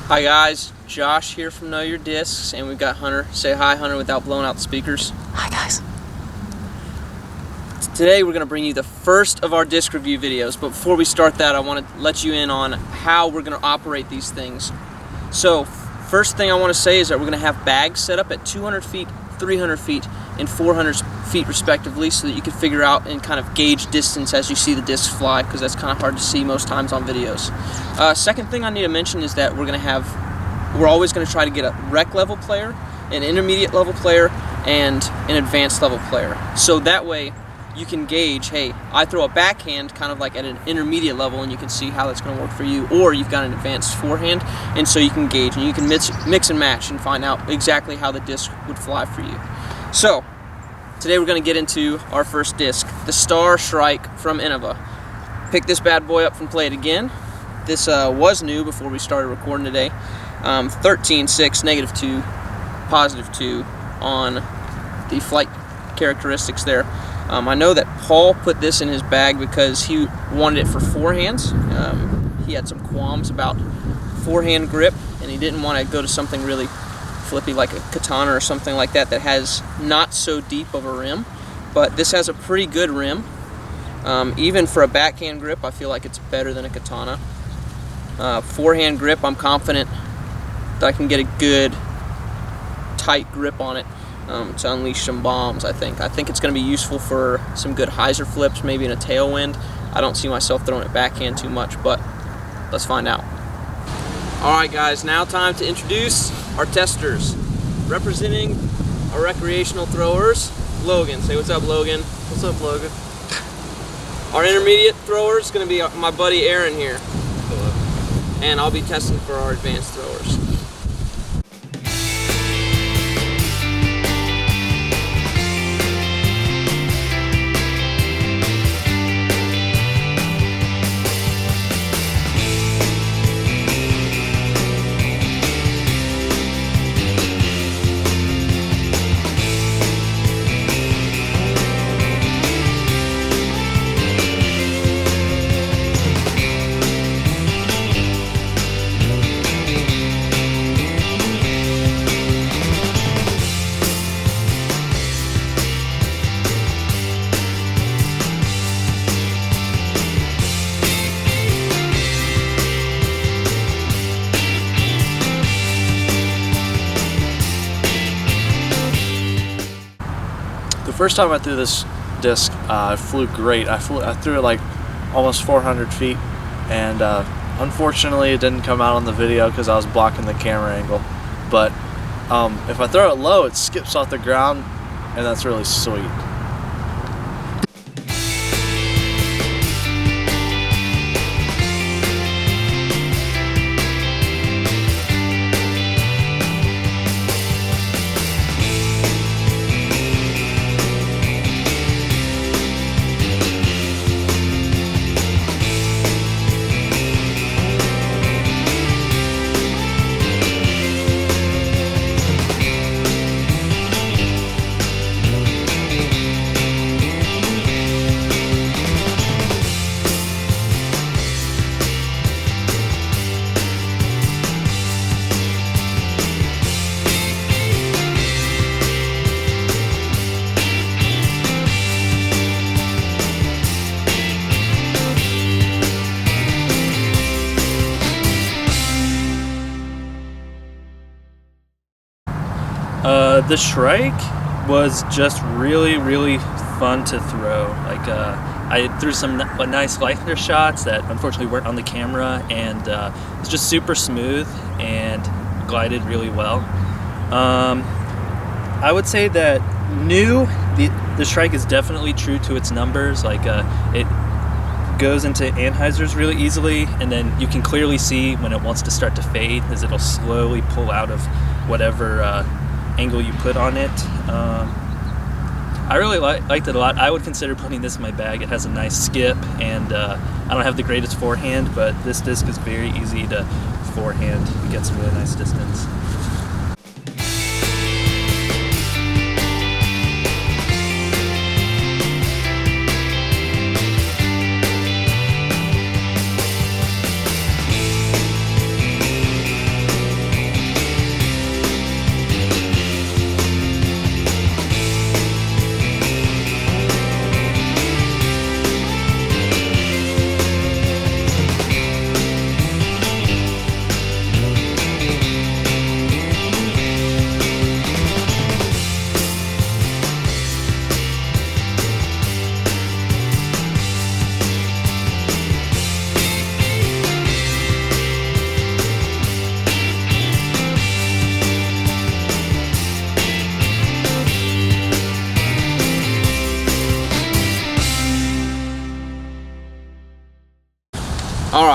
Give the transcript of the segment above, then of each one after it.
Hi guys, Josh here from Know Your Discs, and we've got Hunter. Say hi, Hunter, without blowing out the speakers. Hi guys. Today we're going to bring you the first of our disc review videos, but before we start that I want to let you in on how we're going to operate these things. So first thing I want to say is that we're going to have bags set up at 200 feet, 300 feet, and 400 feet respectively, so that you can figure out and kind of gauge distance as you see the discs fly, because that's kind of hard to see most times on videos. Second thing I need to mention is that we're always going to try to get a rec level player, an intermediate level player, and an advanced level player. So that way you can gauge, hey, I throw a backhand kind of like at an intermediate level and you can see how that's going to work for you, or you've got an advanced forehand, and so you can gauge and you can mix and match and find out exactly how the disc would fly for you. So today we're going to get into our first disc, the Star Shryke from Innova. Pick this bad boy up and play it again. This was new before we started recording today. 13.6, -2, +2 on the flight characteristics there. I know that Paul put this in his bag because he wanted it for forehands. He had some qualms about forehand grip, and he didn't want to go to something really flippy like a katana or something like that that has not so deep of a rim. But this has a pretty good rim. Even for a backhand grip, I feel like it's better than a katana. Forehand grip, I'm confident that I can get a good tight grip on it to unleash some bombs. I think it's going to be useful for some good hyzer flips, maybe in a tailwind. I don't see myself throwing it backhand too much, but let's find out. Alright guys, now time to introduce our testers. Representing our recreational throwers, Logan. Say what's up, Logan. What's up, Logan? Our intermediate thrower is going to be my buddy Aaron here. Hello. And I'll be testing for our advanced throwers. The first time I threw this disc, it flew great. I threw it like almost 400 feet, and unfortunately it didn't come out on the video because I was blocking the camera angle. But if I throw it low, it skips off the ground, and that's really sweet. The Shryke was just really fun to throw. Like I threw some nice Leichter shots that unfortunately weren't on the camera, and it's just super smooth and glided really well. I would say that the Shryke is definitely true to its numbers. Like it goes into anhyzers really easily, and then you can clearly see when it wants to start to fade, as it'll slowly pull out of whatever angle you put on it. I really liked it a lot. I would consider putting this in my bag. It has a nice skip, and I don't have the greatest forehand, but this disc is very easy to forehand. It gets some really nice distance.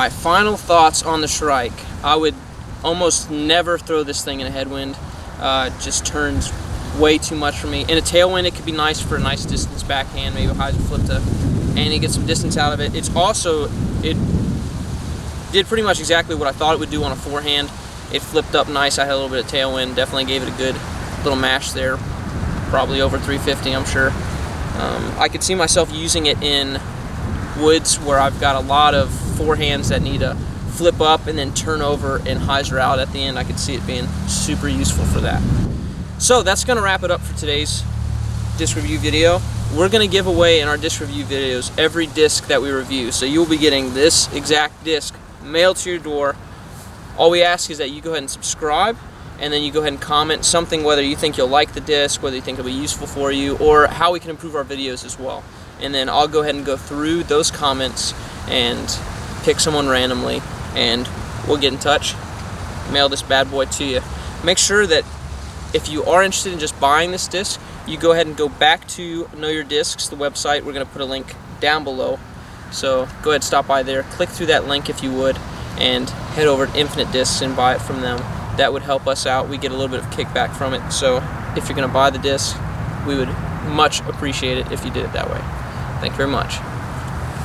my final thoughts on the Shryke. I would almost never throw this thing in a headwind. It just turns way too much for me. In a tailwind, it could be nice for a nice distance backhand, maybe a hyzer flip to, and you get some distance out of it. It did pretty much exactly what I thought it would do on a forehand. It flipped up nice. I had a little bit of tailwind. Definitely gave it a good little mash there. Probably over 350, I'm sure. I could see myself using it in woods where I've got a lot of forehands that need to flip up and then turn over and hyzer out at the end. I could see it being super useful for that. So that's going to wrap it up for today's disc review video. We're going to give away in our disc review videos every disc that we review. So you'll be getting this exact disc mailed to your door. All we ask is that you go ahead and subscribe, and then you go ahead and comment something, whether you think you'll like the disc, whether you think it'll be useful for you, or how we can improve our videos as well. And then I'll go ahead and go through those comments and pick someone randomly, and we'll get in touch, mail this bad boy to you. Make sure that if you are interested in just buying this disc, you go ahead and go back to Know Your Discs, the website. We're going to put a link down below. So go ahead, stop by there, click through that link if you would, and head over to Infinite Discs and buy it from them. That would help us out. We get a little bit of kickback from it. So if you're going to buy the disc, we would much appreciate it if you did it that way. Thank you very much.